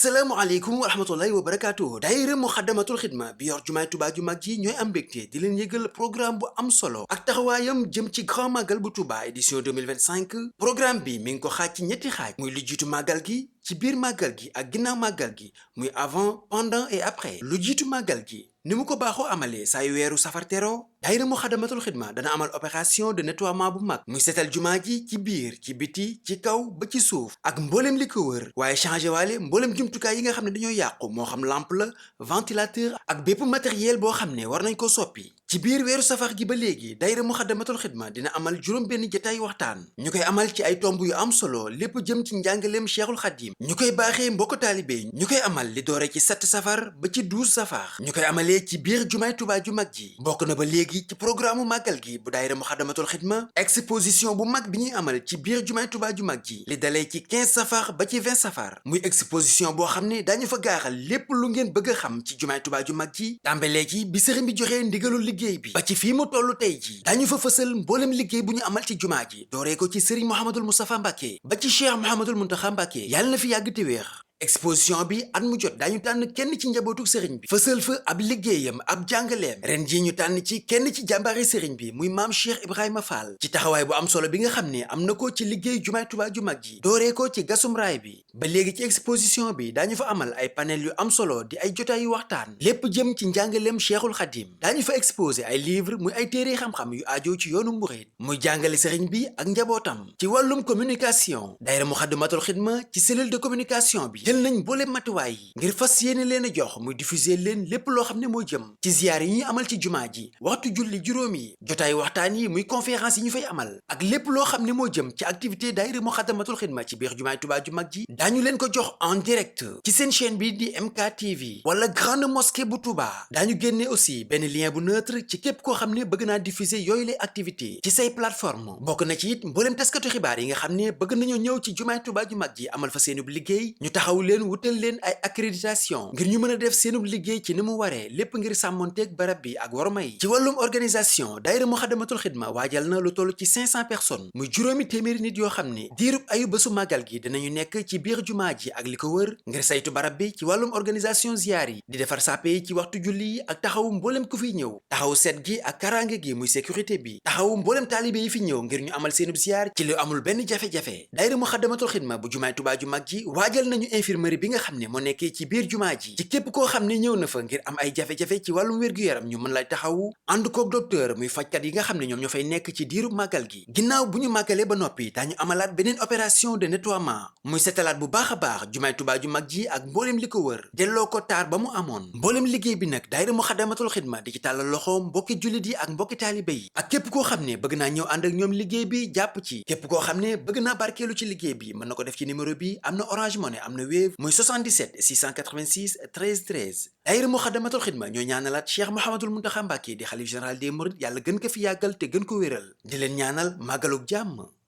asalaamaaleykum wa rahmatullahi wa barakaatu. daayira Muxaddamatul Xidma bi yor jumaay Tuubaa ju mag ji ñooy am mbégte di leen yëgal programme bu am solo ak taxawaayam jëm ci grand magal bu Tuubaa édition 2025. programme bi mi ngi ko xaaj ci ñetti xaaj muy lu jiitu màggal gi, ci biir màggal gi ak ginnaaw màggal gi, muy avant, pendant et après. lu jiitu màggal gi ni mu ko baaxoo amalee saa yu weeru safar tero, daayira Muxaddamatul Xidma dana amal opération de nettoiement bu mag muy setal jumaa ji ci biir, ci biti, ci kaw ba ci suuf ak mbooleem li ko wër, waaye changé waale mbooleem jumtukaay yi nga xam ne dañoo yàqu, moo xam lampe la, ventilateur ak bépp matériel boo xam ne war nañ ko soppi. ci biir weeru safar gi ba léegi daayira Muxaddamatul Xidma dina amal juróom benn jataay waxtaan ñu koy amal ci ay tomb yu am solo, lépp jëm ci njàngaleem Cheikhul Xadim ñu koy baaxee mbokk taalibe ñu koy amal li doore ci 7 safar ba ci 12 safar ñu koy amalee ci biir jumaay Tuubaa ju mag ji. bokk na ba léegi ci programme màggal gi bu daayira Muxaddamatul Xidma exposition bu mag bi ñuy amal ci biir jumaay Tuubaa ju mag ji li dalee ci 15 safar ba ci 20 safar, muy exposition boo xam ne dañu fa gaaxal lépp lu ngeen bëgg a xam ci jumaay Tuubaa ju mag ji, tàmbalee ci bi sëriñ bi joxee ndigalul liggéey bi ba ci fii mu tollu tey ji. dañu fa fësal mboolem liggéey bu ñu amal ci jumaa ji dooree ko ci sëriñ Mouhamadul Moustapha Mbàkke ba ci Cheikh Mouhamadul Muntaxa Mbàkke yàlla na fi yàgg te wéex. exposition bi at mu jot daañu tànn kenn ci njabootu sëriñ bi fësal fa ab liggéeyam, ab jàngaleem. ren jii ñu tànn ci kenn ci jàmbaari sëriñ bi muy maam Cheikh Ibrahima Fall ci taxawaay bu am solo bi nga xam ne am na ko ci liggéey jumaay Tuubaa ju mag ji dooree ko ci gasum raay bi. ba léegi ci exposition bi daañu fa amal ay panel yu am solo di ay jotaay yu waxtaan lépp jëm ci njàngaleem Cheikhul Xadim. daañu fa exposé ay livre muy ay téere xam-xam yu aajo ci yoonu murid muy jàngale sëriñ bi ak njabootam. ci wàllum communication daayira Muxaddamatul Xidma ci cellule de communication bi jël nañ boole matuwaay yi ngir fas yéene leen a jox muy diffuser leen lépp loo xam ne moo jëm ci ziyaar yi ñuy amal ci jumaa ji, waxtu julli juróom yi, jotaay waxtaan yi muy conférence yi ñu fay amal ak lépp loo xam ne moo jëm ci activité daayira Muxaddamatul Xidma ci biir jumaay Tuubaa ju mag ji daañu leen ko jox en direct ci seen chaîne bi di MKTV wala grande mosquée bu Tuubaa. daañu génne aussi benn lien bu neutre ci képp koo xam ne bëgg naa diffuser yooyu les activités ci say plateforme. bokk na ci it mbooleem taskatu xibaar yi nga xam ne bëgg nañoo ñëw ci jumaay Tuubaa ju mag ji amal fa seenub liggéey ñu taxaw leen wutal leen ay accréditation ngir ñu mën a def seenub liggéey ci ni mu waree, lépp ngir sàmmonteeg barab bi ak worma yi. ci wàllum organisation daayira Muxaddamatul Xidma waajal na lu toll ci 500 personnes muy juróomi téeméeri nit yoo xam ne diirub ayu bésu màggal gi dinañu nekk ci biir jumaa ji ak li ko wër ngir saytu barab bi ci wàllum organisation ziyaar yi, di defar sàppe yi ci waxtu julli yi ak taxawu mboolem ku fiy ñëw, taxawu set gi ak karange gi muy sécurité bi, taxawu mboolem taalibe yi fi ñëw ngir ñu amal seenub ziyaar ci lu amul benn jafe-jafe. daayira Muxaddamatul Xidma bu jumaay Tuubaa ju mag ji waajal nañu infirmerie bi nga xam ne moo nekkee ci biir jumaa ji ci képp koo xam ne ñëw na fa ngir am ay jafe-jafe ci wàllum wér-gu-yaram ñu mën lay taxawu ànd koog docteur muy fajkat yi nga xam ne ñoom ñoo fay nekk ci diiru màggal gi. ginnaaw bu ñu màggalee ba noppi daañu amalaat beneen opération de nettoiement muy setalaat bu baax a baax jumaay Tuubaa ju mag ji ak mboolem li ko wër delloo ko taar ba mu amoon. mboolem liggéey bi nag daayira Muxaddamatul Xidma di ci tàllal loxoom mbokki jullit yi ak mbokki taalibe yi ak képp koo xam ne bëgg naa ñëw ànd ak ñoom liggéey bi jàpp ci. képp koo xam ne bëgg naa barkeelu ci liggéey bi mën na ko def ci numéro bi, am na Orange Money, am na Wave muy 77 686 13 13. daayira Muxaddamatul Xidma ñoo ñaanalaat Cheikh Mouhamadul Muntaxa Mbàkke di xalif général des mourides yàlla gën ko fi yàggal te gën ko wéral di leen ñaanal màggalug jàmm.